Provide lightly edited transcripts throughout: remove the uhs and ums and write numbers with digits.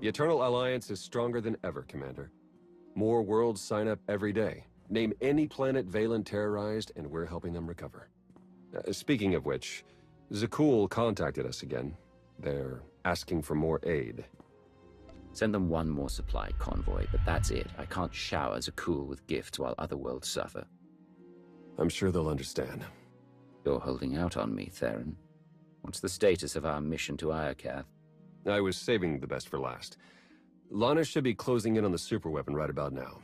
The Eternal Alliance is stronger than ever, Commander. More worlds sign up every day. Name any planet Valen terrorized, and we're helping them recover. Speaking of which, Zakuul contacted us again. They're asking for more aid. Send them one more supply convoy, but that's it. I can't shower Zakuul with gifts while other worlds suffer. I'm sure they'll understand. You're holding out on me, Theron. What's the status of our mission to Iokath? I was saving the best for last. Lana should be closing in on the superweapon right about now.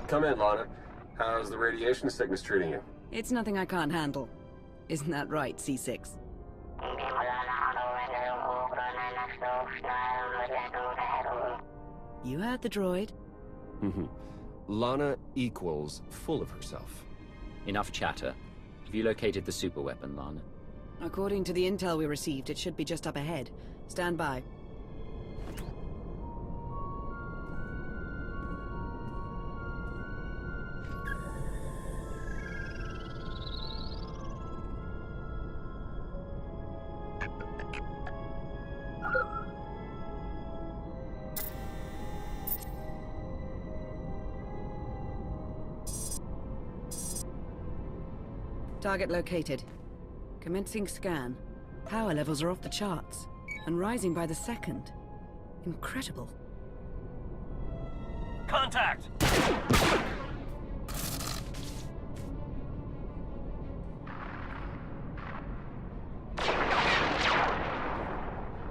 Come in, Lana. How's the radiation sickness treating you? It's nothing I can't handle. Isn't that right, C6? You heard the droid. Lana equals full of herself. Enough chatter. Have you located the superweapon, Lana? According to the intel we received, it should be just up ahead. Stand by. Target located. Commencing scan. Power levels are off the charts, and rising by the second. Incredible. Contact!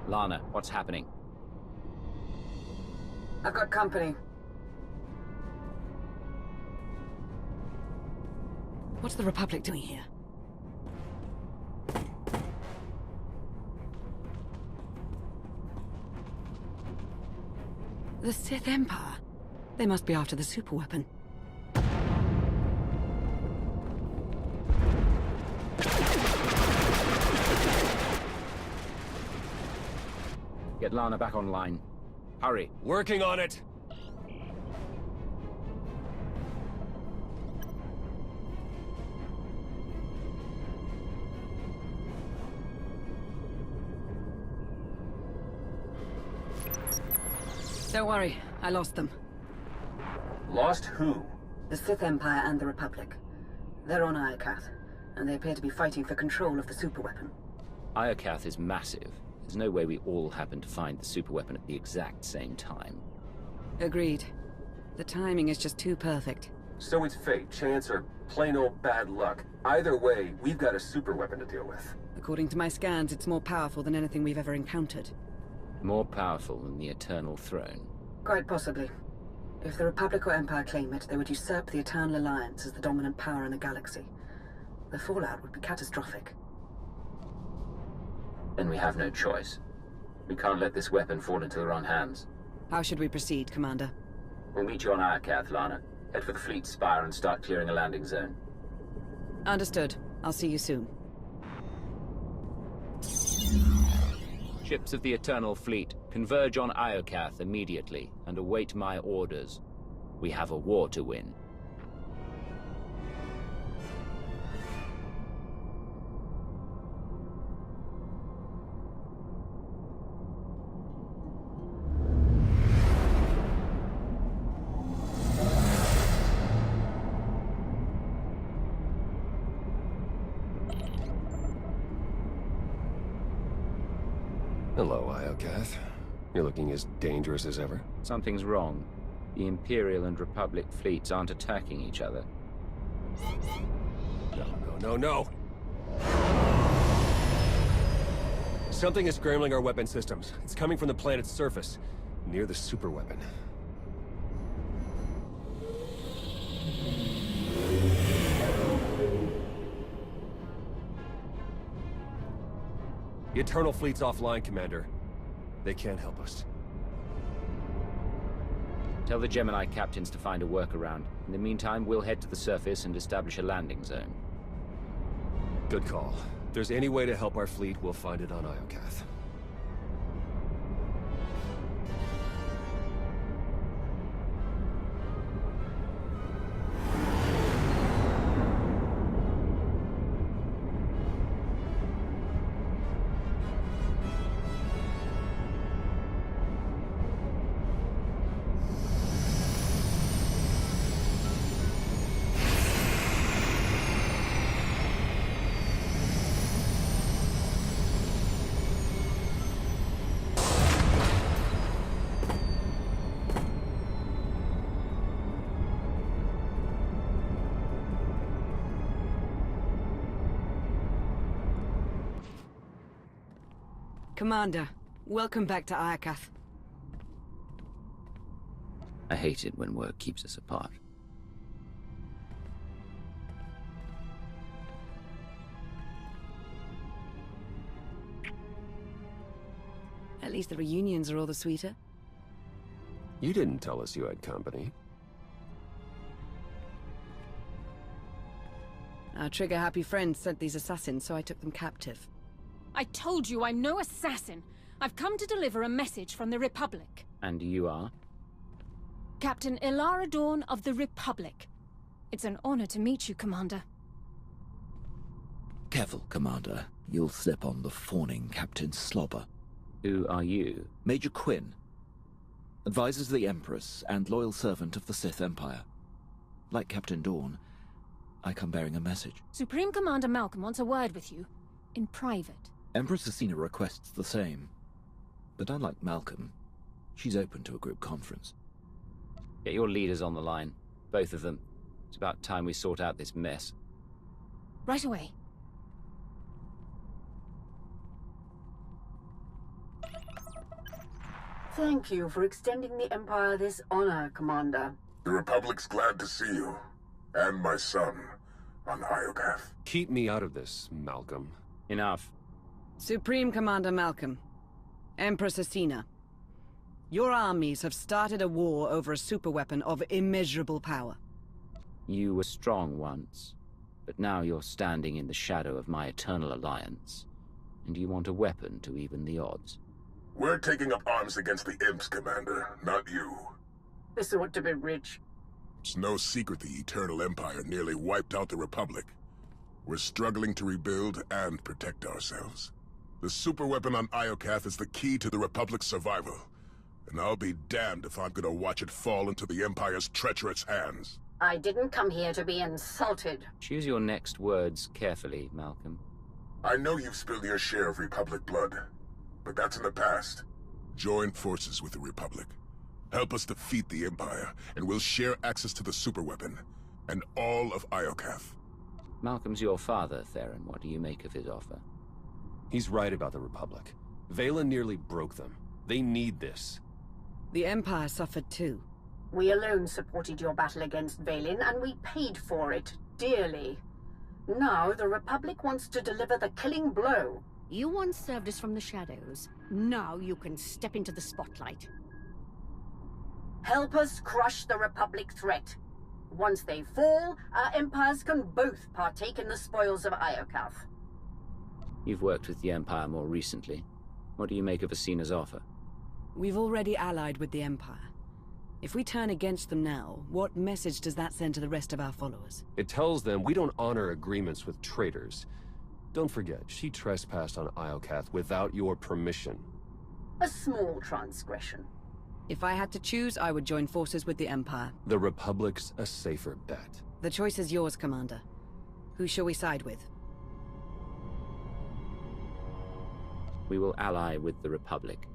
Lana, what's happening? I've got company. What's the Republic doing here? The Sith Empire? They must be after the superweapon. Get Lana back online. Hurry. Working on it! Don't worry, I lost them. Lost who? The Sith Empire and the Republic. They're on Iokath, and they appear to be fighting for control of the superweapon. Iokath is massive. There's no way we all happen to find the superweapon at the exact same time. Agreed. The timing is just too perfect. So it's fate, chance, or plain old bad luck. Either way, we've got a superweapon to deal with. According to my scans, it's more powerful than anything we've ever encountered. More powerful than the Eternal Throne. Quite possibly. If the Republic or Empire claim it, they would usurp the Eternal Alliance as the dominant power in the galaxy. The fallout would be catastrophic. Then we have no choice. We can't let this weapon fall into the wrong hands. How should we proceed, Commander? We'll meet you on Iokath, Lana. Head for the fleet spire and start clearing a landing zone. Understood. I'll see you soon. Ships of the Eternal Fleet, converge on Iokath immediately and await my orders. We have a war to win. Hello, Iokath. You're looking as dangerous as ever. Something's wrong. The Imperial and Republic fleets aren't attacking each other. No. Something is scrambling our weapon systems. It's coming from the planet's surface, near the superweapon. The Eternal Fleet's offline, Commander. They can't help us. Tell the Gemini captains to find a workaround. In the meantime, we'll head to the surface and establish a landing zone. Good call. If there's any way to help our fleet, we'll find it on Iokath. Commander, welcome back to Iokath. I hate it when work keeps us apart. At least the reunions are all the sweeter. You didn't tell us you had company. Our trigger-happy friends sent these assassins, so I took them captive. I told you I'm no assassin. I've come to deliver a message from the Republic. And you are? Captain Ilara Dawn of the Republic. It's an honor to meet you, Commander. Careful, Commander. You'll slip on the fawning Captain Slobber. Who are you? Major Quinn. Advisor to the Empress and loyal servant of the Sith Empire. Like Captain Dawn, I come bearing a message. Supreme Commander Malcolm wants a word with you. In private. Empress Asina requests the same. But unlike Malcolm, she's open to a group conference. Get your leaders on the line. Both of them. It's about time we sort out this mess. Right away. Thank you for extending the Empire this honor, Commander. The Republic's glad to see you. And my son, on Iokath. Keep me out of this, Malcolm. Enough. Supreme Commander Malcolm, Empress Asina, your armies have started a war over a superweapon of immeasurable power. You were strong once, but now you're standing in the shadow of my eternal alliance. And you want a weapon to even the odds. We're taking up arms against the Imps, Commander, not you. This ought to be rich. It's no secret the Eternal Empire nearly wiped out the Republic. We're struggling to rebuild and protect ourselves. The superweapon on Iokath is the key to the Republic's survival. And I'll be damned if I'm gonna watch it fall into the Empire's treacherous hands. I didn't come here to be insulted. Choose your next words carefully, Malcolm. I know you've spilled your share of Republic blood, but that's in the past. Join forces with the Republic. Help us defeat the Empire, and we'll share access to the superweapon, and all of Iokath. Malcolm's your father, Theron. What do you make of his offer? He's right about the Republic. Valen nearly broke them. They need this. The Empire suffered too. We alone supported your battle against Valen, and we paid for it dearly. Now the Republic wants to deliver the killing blow. You once served us from the shadows. Now you can step into the spotlight. Help us crush the Republic threat. Once they fall, our empires can both partake in the spoils of Iokath. You've worked with the Empire more recently. What do you make of Asina's offer? We've already allied with the Empire. If we turn against them now, what message does that send to the rest of our followers? It tells them we don't honor agreements with traitors. Don't forget, she trespassed on Iokath without your permission. A small transgression. If I had to choose, I would join forces with the Empire. The Republic's a safer bet. The choice is yours, Commander. Who shall we side with? We will ally with the Republic.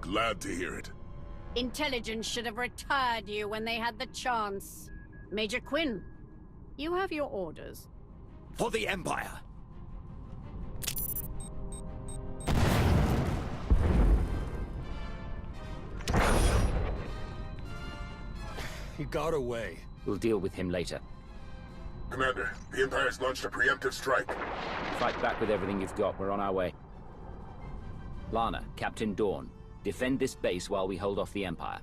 Glad to hear it. Intelligence should have retired you when they had the chance. Major Quinn, you have your orders. For the Empire! He got away. We'll deal with him later. Commander, the Empire's launched a preemptive strike. Fight back with everything you've got. We're on our way. Lana, Captain Dawn, defend this base while we hold off the Empire.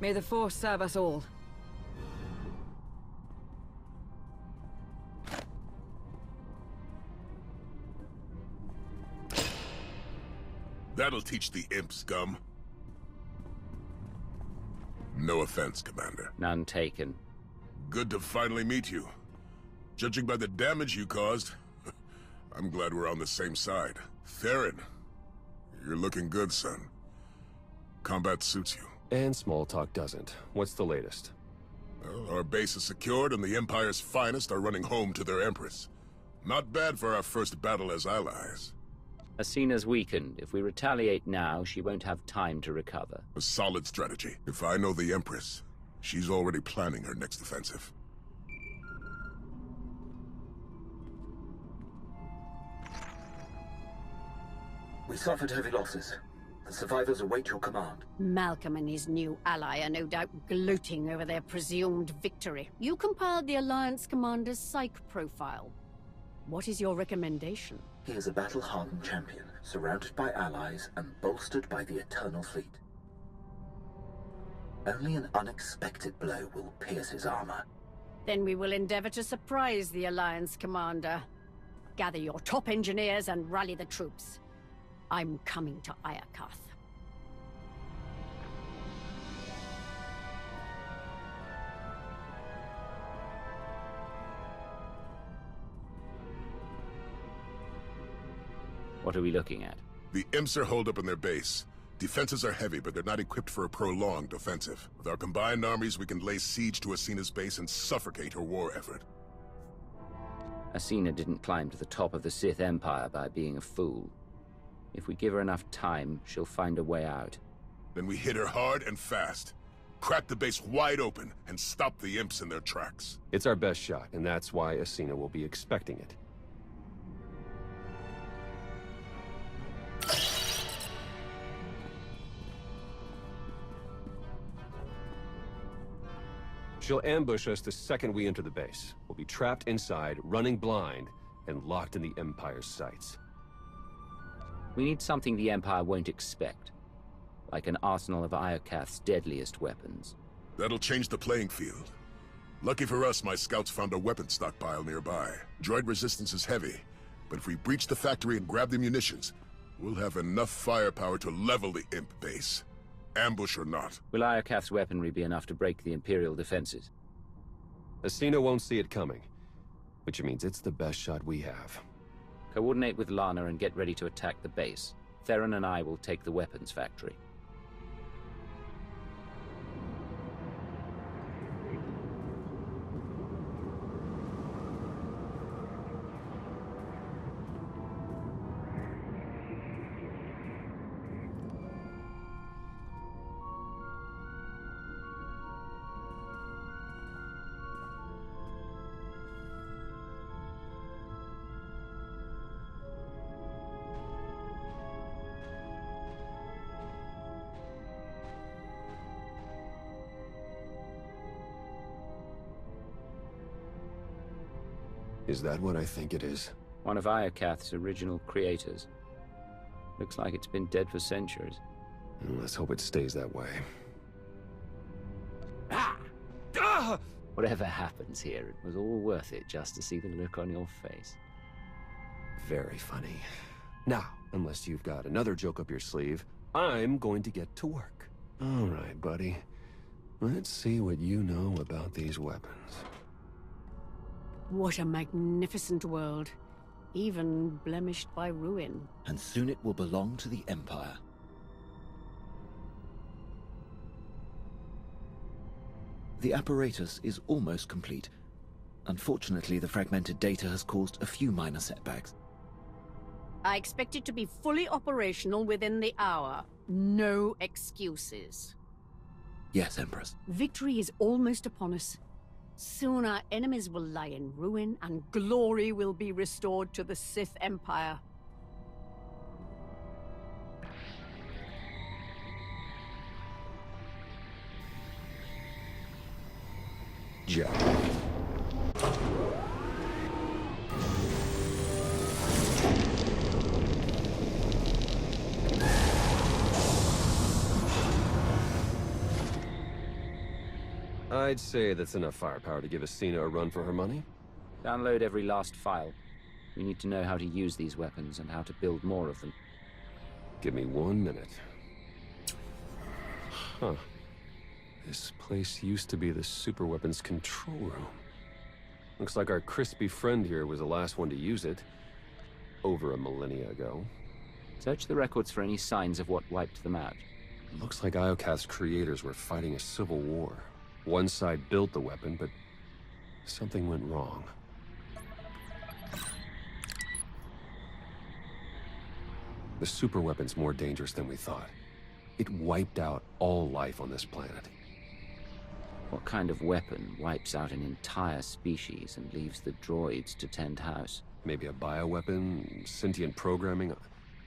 May the Force serve us all. That'll teach the imps, scum. No offense, Commander. None taken. Good to finally meet you. Judging by the damage you caused, I'm glad we're on the same side. Theron, you're looking good, son. Combat suits you. And small talk doesn't. What's the latest? Well, our base is secured and the Empire's finest are running home to their Empress. Not bad for our first battle as allies. Asina's weakened. If we retaliate now, she won't have time to recover. A solid strategy. If I know the Empress, she's already planning her next offensive. We suffered heavy losses. The survivors await your command. Malcolm and his new ally are no doubt gloating over their presumed victory. You compiled the Alliance commander's psych profile. What is your recommendation? He is a battle-hardened champion, surrounded by allies and bolstered by the Eternal Fleet. Only an unexpected blow will pierce his armor. Then we will endeavor to surprise the Alliance commander. Gather your top engineers and rally the troops. I'm coming to Iokath. What are we looking at? The imps are holed up in their base. Defenses are heavy, but they're not equipped for a prolonged offensive. With our combined armies, we can lay siege to Asina's base and suffocate her war effort. Asina didn't climb to the top of the Sith Empire by being a fool. If we give her enough time, she'll find a way out. Then we hit her hard and fast. Crack the base wide open and stop the imps in their tracks. It's our best shot, and that's why Asina will be expecting it. She'll ambush us the second we enter the base. We'll be trapped inside, running blind, and locked in the Empire's sights. We need something the Empire won't expect. Like an arsenal of Iokath's deadliest weapons. That'll change the playing field. Lucky for us, my scouts found a weapon stockpile nearby. Droid resistance is heavy, but if we breach the factory and grab the munitions, we'll have enough firepower to level the imp base. Ambush or not. Will Iokath's weaponry be enough to break the Imperial defenses? Asina won't see it coming, which means it's the best shot we have. Coordinate with Lana and get ready to attack the base. Theron and I will take the weapons factory. Is that what I think it is? One of Iokath's original creators. Looks like it's been dead for centuries. Let's hope it stays that way. Ah! Ah! Whatever happens here, it was all worth it just to see the look on your face. Very funny. Now, unless you've got another joke up your sleeve, I'm going to get to work. All right, buddy. Let's see what you know about these weapons. What a magnificent world, even blemished by ruin. And soon it will belong to the Empire. The apparatus is almost complete. Unfortunately, the fragmented data has caused a few minor setbacks. I expect it to be fully operational within the hour. No excuses. Yes, Empress. Victory is almost upon us. Soon our enemies will lie in ruin, and glory will be restored to the Sith Empire. Jack. I'd say that's enough firepower to give Asina a run for her money. Download every last file. We need to know how to use these weapons and how to build more of them. Give me 1 minute. Huh. This place used to be the superweapons control room. Looks like our crispy friend here was the last one to use it. Over a millennia ago. Search the records for any signs of what wiped them out. Looks like Iokath's creators were fighting a civil war. One side built the weapon, but something went wrong. The superweapon's more dangerous than we thought. It wiped out all life on this planet. What kind of weapon wipes out an entire species and leaves the droids to tend house? Maybe a bioweapon, sentient programming.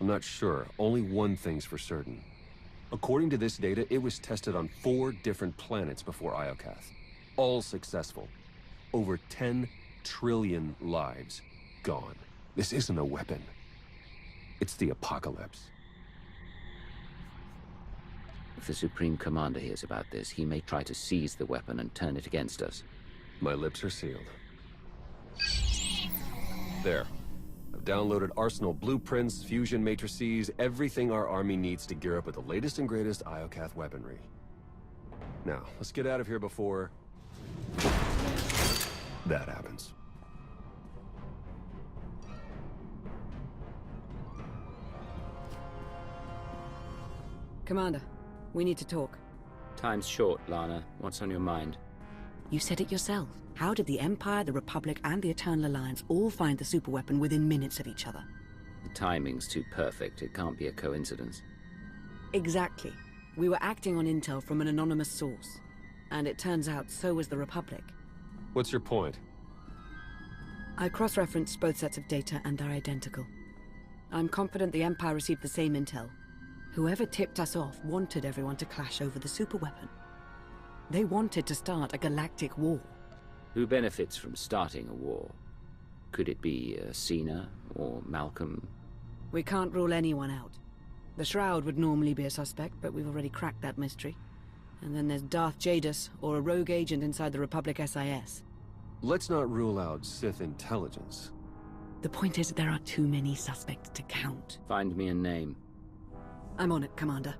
I'm not sure. Only one thing's for certain. According to this data, it was tested on 4 different planets before Iokath. All successful. Over 10 trillion lives gone. This isn't a weapon. It's the apocalypse. If the Supreme Commander hears about this, he may try to seize the weapon and turn it against us. My lips are sealed. There. I've downloaded arsenal blueprints, fusion matrices, everything our army needs to gear up with the latest and greatest Iokath weaponry. Now, let's get out of here before that happens. Commander, we need to talk. Time's short, Lana. What's on your mind? You said it yourself. How did the Empire, the Republic, and the Eternal Alliance all find the superweapon within minutes of each other? The timing's too perfect. It can't be a coincidence. Exactly. We were acting on intel from an anonymous source. And it turns out so was the Republic. What's your point? I cross-referenced both sets of data and they're identical. I'm confident the Empire received the same intel. Whoever tipped us off wanted everyone to clash over the superweapon. They wanted to start a galactic war. Who benefits from starting a war? Could it be Cena or Malcolm? We can't rule anyone out. The Shroud would normally be a suspect, but we've already cracked that mystery. And then there's Darth Jadus, or a rogue agent inside the Republic SIS. Let's not rule out Sith intelligence. The point is there are too many suspects to count. Find me a name. I'm on it, Commander.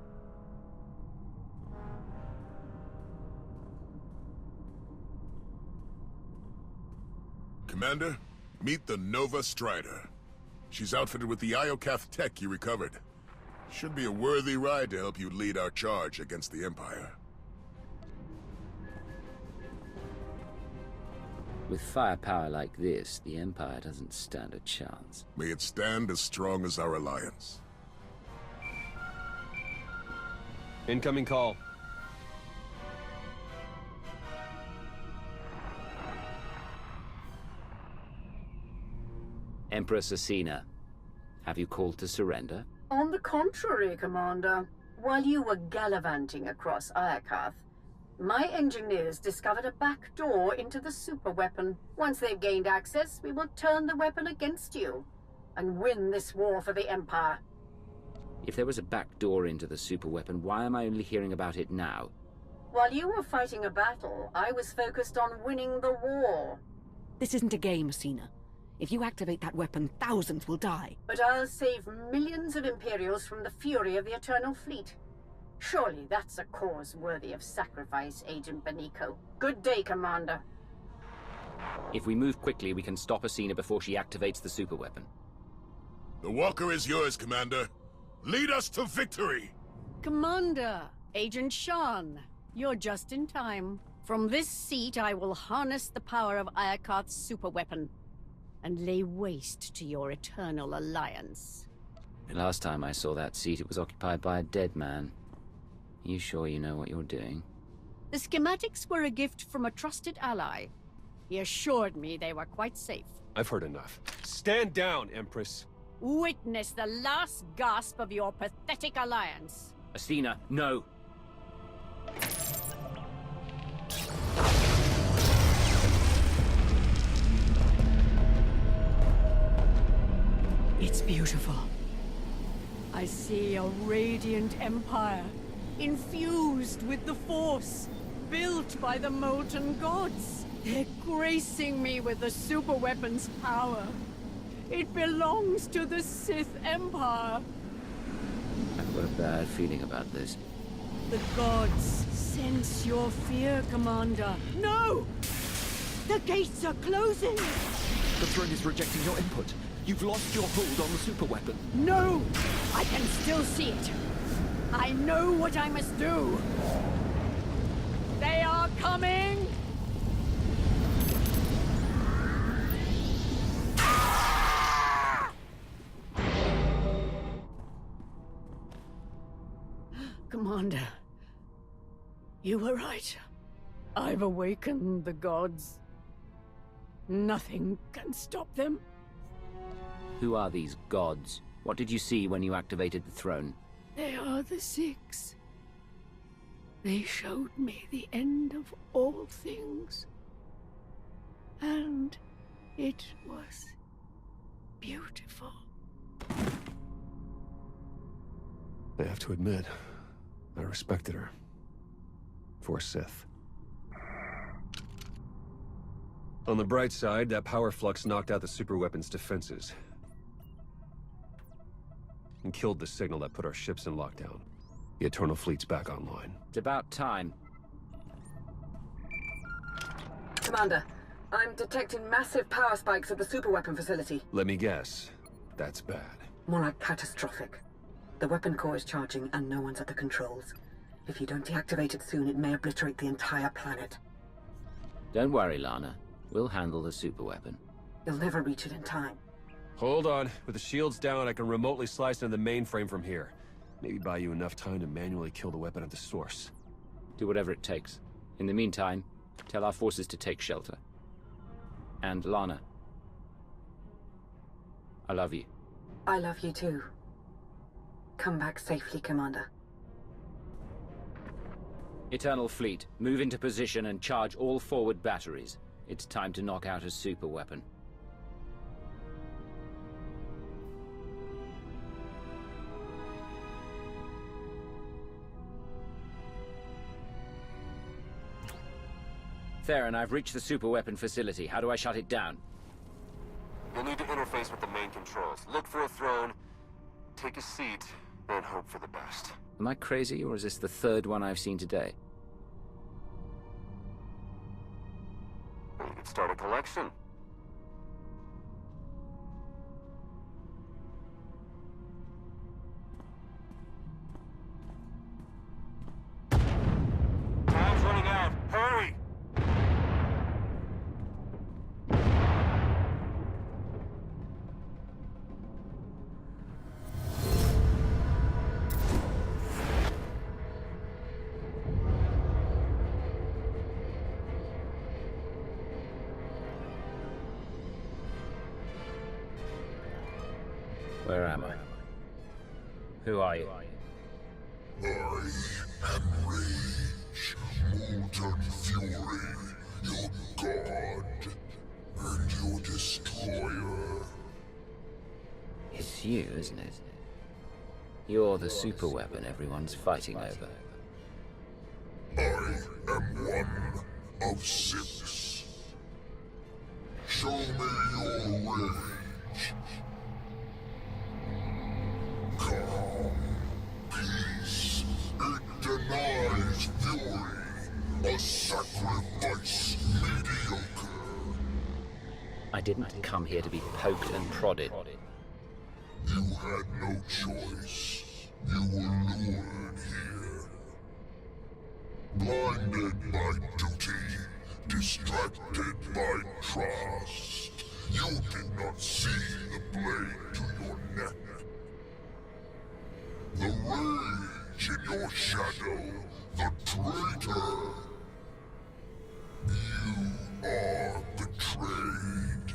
Commander, meet the Nova Strider. She's outfitted with the Iokath tech you recovered. Should be a worthy ride to help you lead our charge against the Empire. With firepower like this, the Empire doesn't stand a chance. May it stand as strong as our alliance. Incoming call. Empress Asina, have you called to surrender? On the contrary, Commander. While you were gallivanting across Iokath, my engineers discovered a back door into the superweapon. Once they've gained access, we will turn the weapon against you and win this war for the Empire. If there was a back door into the superweapon, why am I only hearing about it now? While you were fighting a battle, I was focused on winning the war. This isn't a game, Cena. If you activate that weapon, thousands will die. But I'll save millions of Imperials from the fury of the Eternal Fleet. Surely that's a cause worthy of sacrifice, Agent Benico. Good day, Commander. If we move quickly, we can stop Asina before she activates the superweapon. The Walker is yours, Commander. Lead us to victory! Commander, Agent Shan, you're just in time. From this seat, I will harness the power of Iokath's superweapon and lay waste to your Eternal Alliance. The last time I saw that seat, it was occupied by a dead man. Are you sure you know what you're doing? The schematics were a gift from a trusted ally. He assured me they were quite safe. I've heard enough. Stand down, Empress. Witness the last gasp of your pathetic alliance. Asina, no! It's beautiful. I see a radiant empire, infused with the Force, built by the molten gods. They're gracing me with the superweapon's power. It belongs to the Sith Empire. I've got a bad feeling about this. The gods sense your fear, Commander. No! The gates are closing! The throne is rejecting your input. You've lost your hold on the superweapon. No! I can still see it. I know what I must do. They are coming! Commander, you were right. I've awakened the gods. Nothing can stop them. Who are these gods? What did you see when you activated the throne? They are the Six. They showed me the end of all things. And it was beautiful. I have to admit, I respected her. For a Sith. On the bright side, that power flux knocked out the superweapon's defenses. And killed the signal that put our ships in lockdown. The Eternal Fleet's back online. It's about time. Commander, I'm detecting massive power spikes at the superweapon facility. Let me guess. That's bad. More like catastrophic. The weapon core is charging and no one's at the controls. If you don't deactivate it soon, it may obliterate the entire planet. Don't worry, Lana. We'll handle the superweapon. You'll never reach it in time. Hold on. With the shields down, I can remotely slice into the mainframe from here. Maybe buy you enough time to manually kill the weapon at the source. Do whatever it takes. In the meantime, tell our forces to take shelter. And Lana, I love you. I love you too. Come back safely, Commander. Eternal Fleet, move into position and charge all forward batteries. It's time to knock out a superweapon. Theron, I've reached the superweapon facility. How do I shut it down? You'll need to interface with the main controls. Look for a throne, take a seat, and hope for the best. Am I crazy, or is this the third one I've seen today? You could start a collection. Time's running out. Hurry! Where am I? Who are you? I am Rage, molten fury, your god, and your destroyer. It's you, isn't it? You're the superweapon everyone's fighting over. I am one of six. Show me your rage. Calm, peace, it denies fury, a sacrifice mediocre. I didn't come here to be poked and prodded. You had no choice. You were lured here. Blinded by duty, distracted by trust. You did not see the blade to your neck. The rage in your shadow, the traitor. You are betrayed.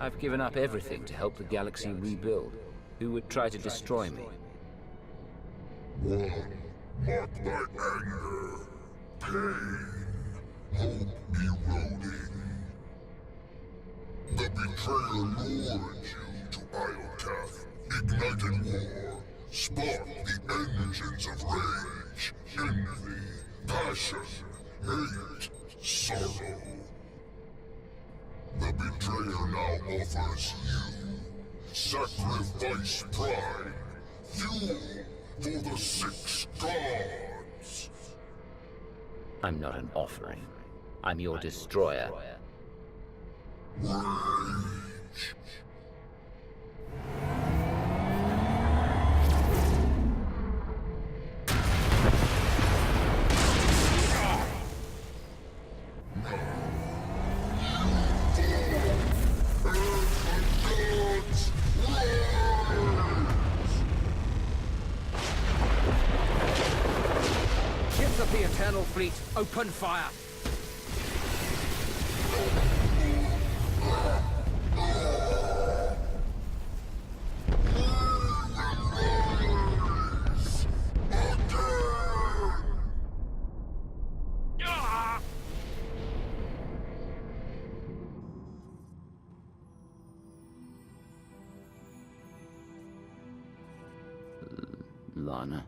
I've given up everything to help the galaxy rebuild. Who would try to destroy me? One marked by anger, pain, hope eroding. The betrayer lured you to Iokath, ignited war, sparked the engines of rage, envy, passion, hate, sorrow. The betrayer now offers you sacrifice pride, fuel for the six gods. I'm not an offering. I'm your destroyer. Rage. Ships of the Eternal Fleet, open fire! Lana.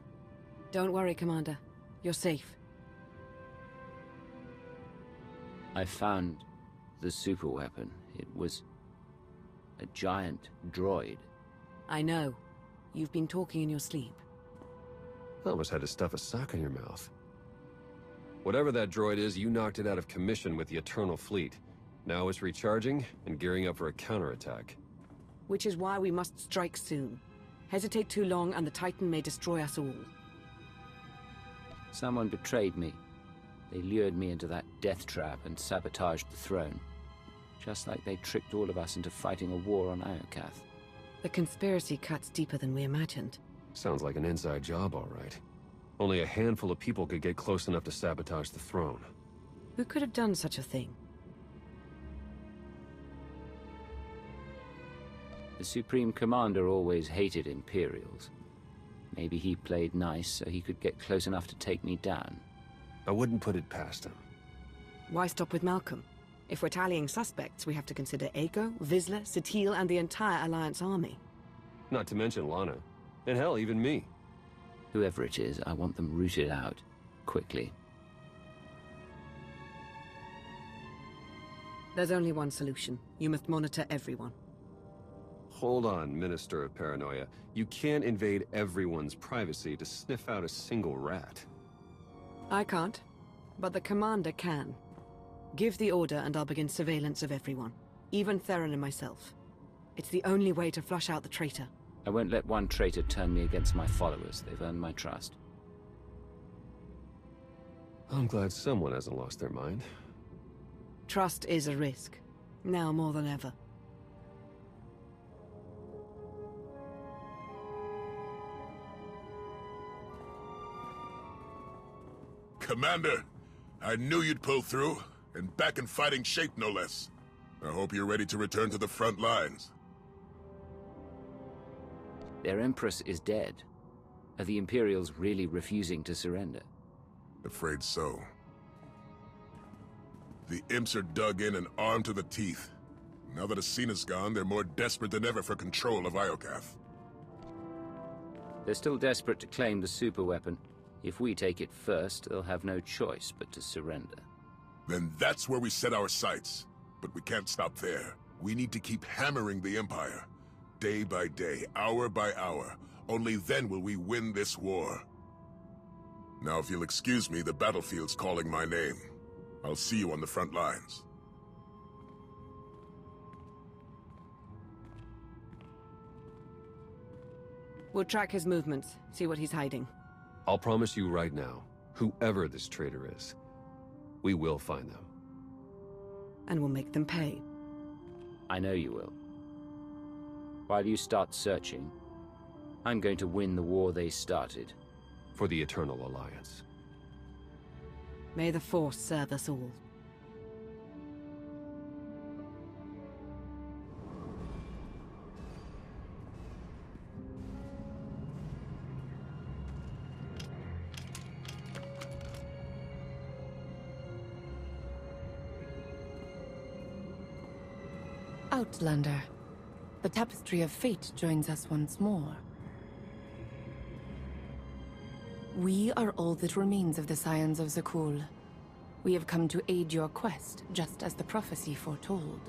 Don't worry, Commander. You're safe. I found the superweapon. It was a giant droid. I know. You've been talking in your sleep. Almost had to stuff a sock in your mouth. Whatever that droid is, you knocked it out of commission with the Eternal Fleet. Now it's recharging and gearing up for a counterattack. Which is why we must strike soon. Hesitate too long and the Titan may destroy us all. Someone betrayed me. They lured me into that death trap and sabotaged the throne. Just like they tricked all of us into fighting a war on Iokath. The conspiracy cuts deeper than we imagined. Sounds like an inside job, all right. Only a handful of people could get close enough to sabotage the throne. Who could have done such a thing? The Supreme Commander always hated Imperials. Maybe he played nice so he could get close enough to take me down. I wouldn't put it past him. Why stop with Malcolm? If we're tallying suspects, we have to consider Aiko, Vizsla, Zakuul, and the entire Alliance army. Not to mention Lana. And hell, even me. Whoever it is, I want them rooted out. Quickly. There's only one solution. You must monitor everyone. Hold on, Minister of Paranoia. You can't invade everyone's privacy to sniff out a single rat. I can't, but the Commander can. Give the order and I'll begin surveillance of everyone. Even Theron and myself. It's the only way to flush out the traitor. I won't let one traitor turn me against my followers. They've earned my trust. I'm glad someone hasn't lost their mind. Trust is a risk. Now more than ever. Commander, I knew you'd pull through, and back in fighting shape no less. I hope you're ready to return to the front lines. Their Empress is dead. Are the Imperials really refusing to surrender? Afraid so. The Imps are dug in and armed to the teeth. Now that Asena's gone, they're more desperate than ever for control of Iokath. They're still desperate to claim the superweapon. If we take it first, they'll have no choice but to surrender. Then that's where we set our sights. But we can't stop there. We need to keep hammering the Empire. Day by day, hour by hour. Only then will we win this war. Now, if you'll excuse me, the battlefield's calling my name. I'll see you on the front lines. We'll track his movements, see what he's hiding. I'll promise you right now, whoever this traitor is, we will find them. And we'll make them pay. I know you will. While you start searching, I'm going to win the war they started. For the Eternal Alliance. May the Force serve us all. Outlander, the tapestry of fate joins us once more. We are all that remains of the scions of Zakuul. We have come to aid your quest, just as the prophecy foretold.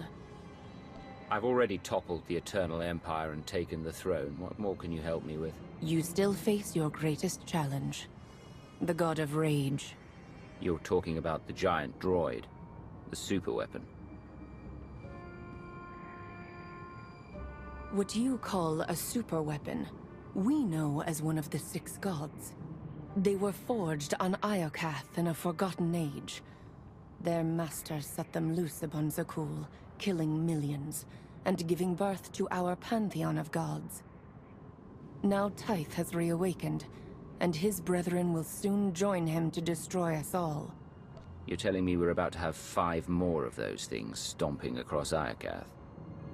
I've already toppled the Eternal Empire and taken the throne. What more can you help me with? You still face your greatest challenge. The God of Rage. You're talking about the giant droid. The superweapon. What you call a superweapon, we know as one of the 6 gods. They were forged on Iokath in a forgotten age. Their masters set them loose upon Zakuul, killing millions, and giving birth to our pantheon of gods. Now Tyth has reawakened, and his brethren will soon join him to destroy us all. You're telling me we're about to have 5 more of those things stomping across Iokath?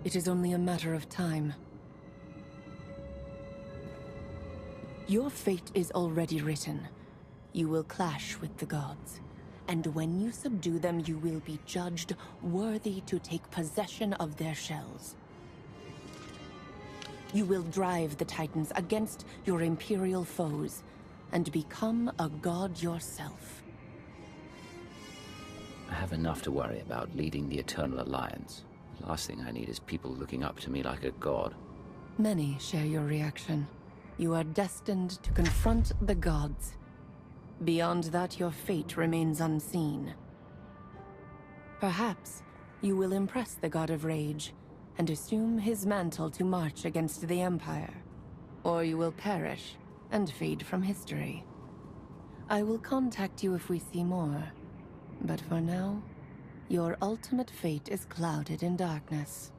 It is only a matter of time. Your fate is already written. You will clash with the gods. And when you subdue them, you will be judged worthy to take possession of their shells. You will drive the Titans against your Imperial foes, and become a god yourself. I have enough to worry about leading the Eternal Alliance. The last thing I need is people looking up to me like a god. Many share your reaction. You are destined to confront the gods. Beyond that, your fate remains unseen. Perhaps you will impress the God of Rage and assume his mantle to march against the Empire. Or you will perish and fade from history. I will contact you if we see more. But for now, your ultimate fate is clouded in darkness.